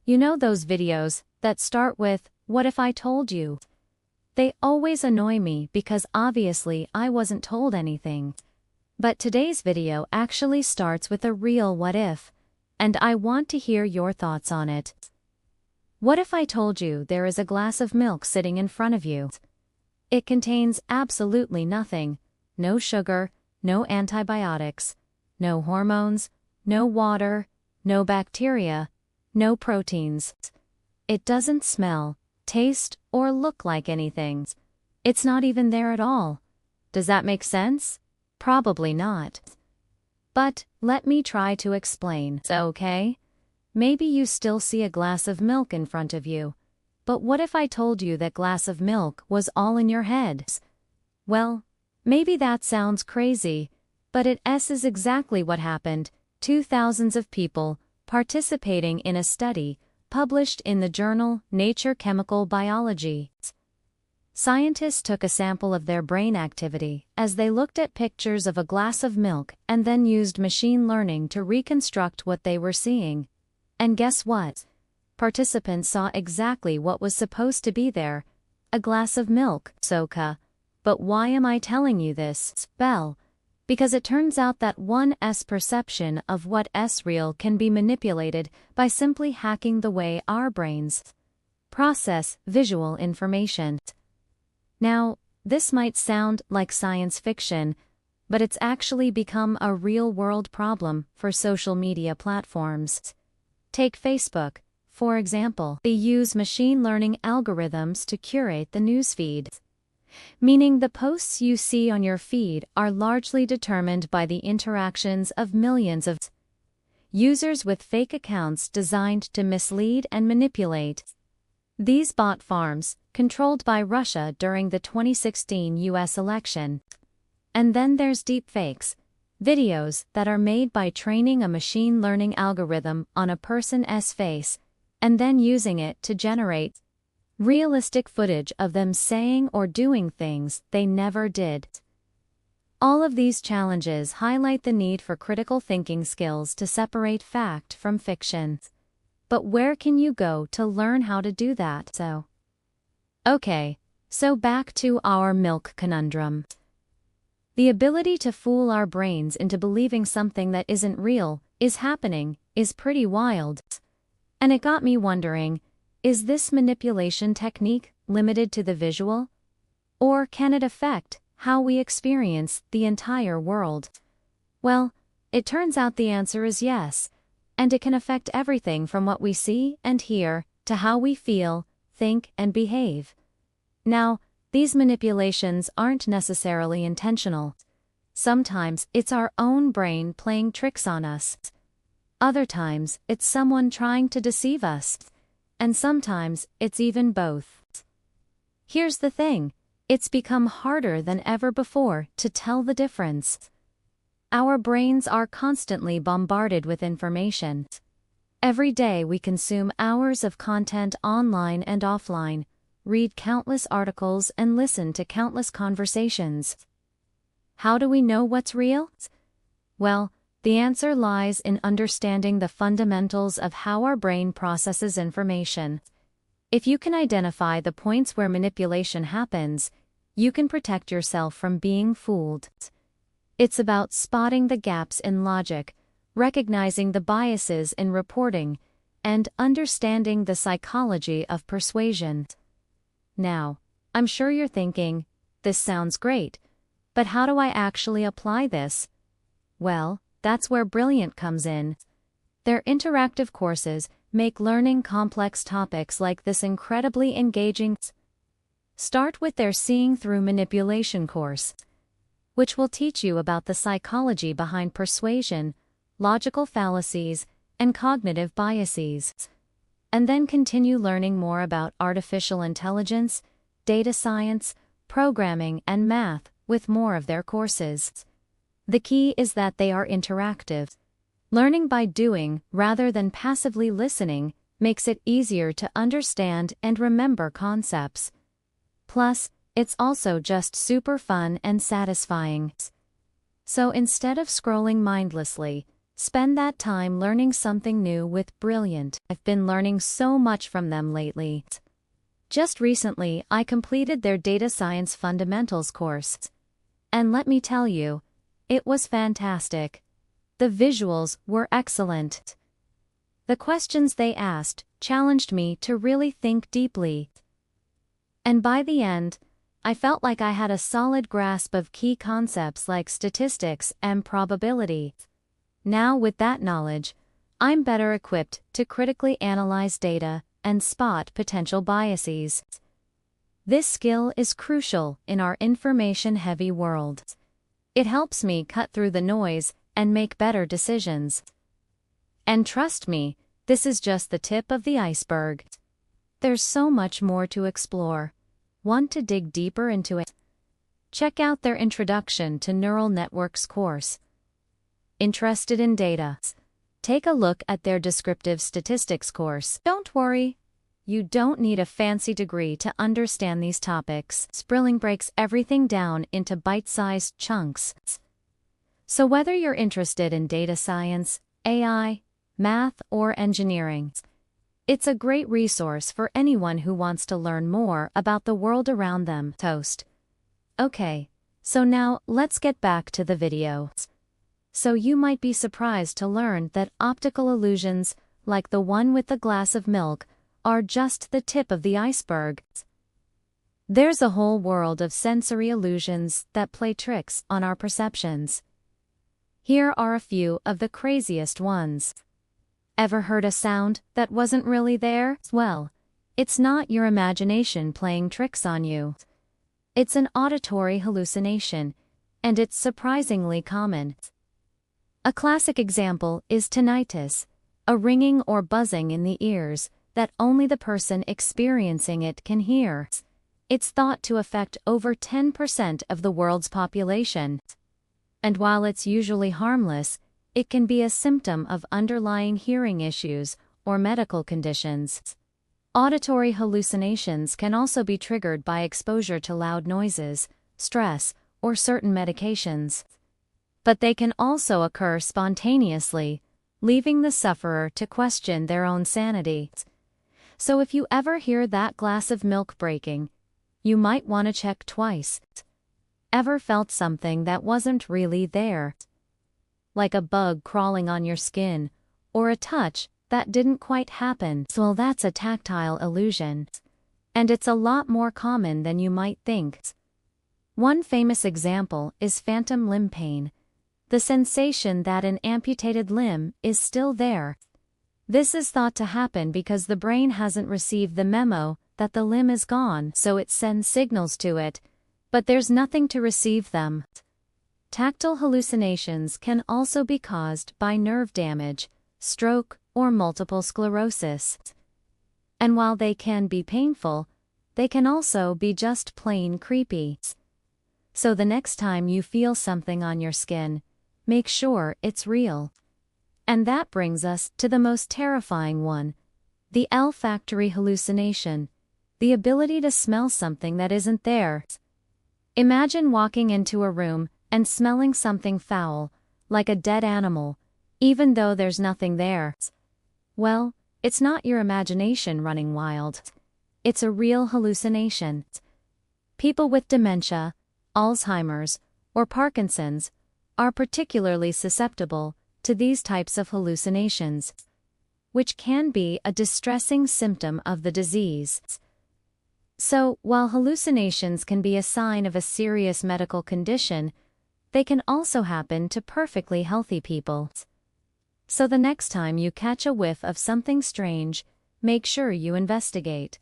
You know those videos that start with, "What if I told you?" They always annoy me because obviously I wasn't told anything. But today's video actually starts with a real what if, and I want to hear your thoughts on it. What if I told you there is a glass of milk sitting in front of you? It contains absolutely nothing, no sugar, no antibiotics, no hormones, no water, no bacteria, no proteins. It doesn't smell, taste, or look like anything. It's not even there at all. Does that make sense? Probably not. But let me try to explain, okay? Maybe you still see a glass of milk in front of you. But what if I told you that glass of milk was all in your head? Well, maybe that sounds crazy, but it is exactly what happened to thousands of people participating in a study published in the journal Nature Chemical Biology. Scientists took a sample of their brain activity as they looked at pictures of a glass of milk and then used machine learning to reconstruct what they were seeing. And guess what? Participants saw exactly what was supposed to be there, a glass of milk, Soka. But why am I telling you this? Well, because it turns out that one's perception of what's real can be manipulated by simply hacking the way our brains process visual information. Now, this might sound like science fiction, but it's actually become a real-world problem for social media platforms. Take Facebook, for example. They use machine learning algorithms to curate the newsfeed, meaning the posts you see on your feed are largely determined by the interactions of millions of users with fake accounts designed to mislead and manipulate. These bot farms, controlled by Russia during the 2016 US election. And then there's deepfakes, videos that are made by training a machine learning algorithm on a person's face, and then using it to generate realistic footage of them saying or doing things they never did. All of these challenges highlight the need for critical thinking skills to separate fact from fiction. But where can you go to learn how to do that? Okay, so back to our milk conundrum. The ability to fool our brains into believing something that isn't real, is happening, is pretty wild. And it got me wondering, is this manipulation technique limited to the visual? Or can it affect how we experience the entire world? Well, it turns out the answer is yes, and it can affect everything from what we see and hear to how we feel, think, and behave. Now, these manipulations aren't necessarily intentional. Sometimes it's our own brain playing tricks on us. Other times, it's someone trying to deceive us. And sometimes, it's even both. Here's the thing, it's become harder than ever before to tell the difference. Our brains are constantly bombarded with information. Every day we consume hours of content online and offline, read countless articles and listen to countless conversations. How do we know what's real? Well, the answer lies in understanding the fundamentals of how our brain processes information. If you can identify the points where manipulation happens, you can protect yourself from being fooled. It's about spotting the gaps in logic, recognizing the biases in reporting, and understanding the psychology of persuasion. Now, I'm sure you're thinking, this sounds great, but how do I actually apply this? Well, that's where Brilliant comes in. Their interactive courses make learning complex topics like this incredibly engaging. Start with their Seeing Through Manipulation course, which will teach you about the psychology behind persuasion, logical fallacies, and cognitive biases. And then continue learning more about artificial intelligence, data science, programming, and math with more of their courses. The key is that they are interactive. Learning by doing rather than passively listening makes it easier to understand and remember concepts. Plus, it's also just super fun and satisfying. So instead of scrolling mindlessly, Spend that time learning something new with Brilliant. I've been learning so much from them lately. Just recently, I completed their Data Science Fundamentals course. And let me tell you, it was fantastic. The visuals were excellent. The questions they asked challenged me to really think deeply. And by the end, I felt like I had a solid grasp of key concepts like statistics and probability. Now, with that knowledge, I'm better equipped to critically analyze data and spot potential biases. This skill is crucial in our information-heavy world. It helps me cut through the noise and make better decisions. And trust me, this is just the tip of the iceberg. There's so much more to explore. Want to dig deeper into it? Check out their Introduction to Neural Networks course. Interested in data? Take a look at their Descriptive Statistics course. Don't worry, you don't need a fancy degree to understand these topics. Brilliant breaks everything down into bite-sized chunks. So whether you're interested in data science, AI, math, or engineering, it's a great resource for anyone who wants to learn more about the world around them. Toast. Okay, so now let's get back to the video. So you might be surprised to learn that optical illusions, like the one with the glass of milk, are just the tip of the iceberg. There's a whole world of sensory illusions that play tricks on our perceptions. Here are a few of the craziest ones. Ever heard a sound that wasn't really there? Well, it's not your imagination playing tricks on you. It's an auditory hallucination, and it's surprisingly common. A classic example is tinnitus, a ringing or buzzing in the ears that only the person experiencing it can hear. It's thought to affect over 10% of the world's population. And while it's usually harmless, it can be a symptom of underlying hearing issues or medical conditions. Auditory hallucinations can also be triggered by exposure to loud noises, stress, or certain medications. But they can also occur spontaneously, leaving the sufferer to question their own sanity. So if you ever hear that glass of milk breaking, you might want to check twice. Ever felt something that wasn't really there? Like a bug crawling on your skin, or a touch that didn't quite happen? Well, that's a tactile illusion. And it's a lot more common than you might think. One famous example is phantom limb pain, the sensation that an amputated limb is still there. This is thought to happen because the brain hasn't received the memo that the limb is gone, so it sends signals to it, but there's nothing to receive them. Tactile hallucinations can also be caused by nerve damage, stroke, or multiple sclerosis. And while they can be painful, they can also be just plain creepy. So the next time you feel something on your skin, make sure it's real. And that brings us to the most terrifying one, the olfactory hallucination, the ability to smell something that isn't there. Imagine walking into a room and smelling something foul, like a dead animal, even though there's nothing there. Well, it's not your imagination running wild. It's a real hallucination. People with dementia, Alzheimer's, or Parkinson's are particularly susceptible to these types of hallucinations, which can be a distressing symptom of the disease. So, while hallucinations can be a sign of a serious medical condition, they can also happen to perfectly healthy people. So the next time you catch a whiff of something strange, make sure you investigate.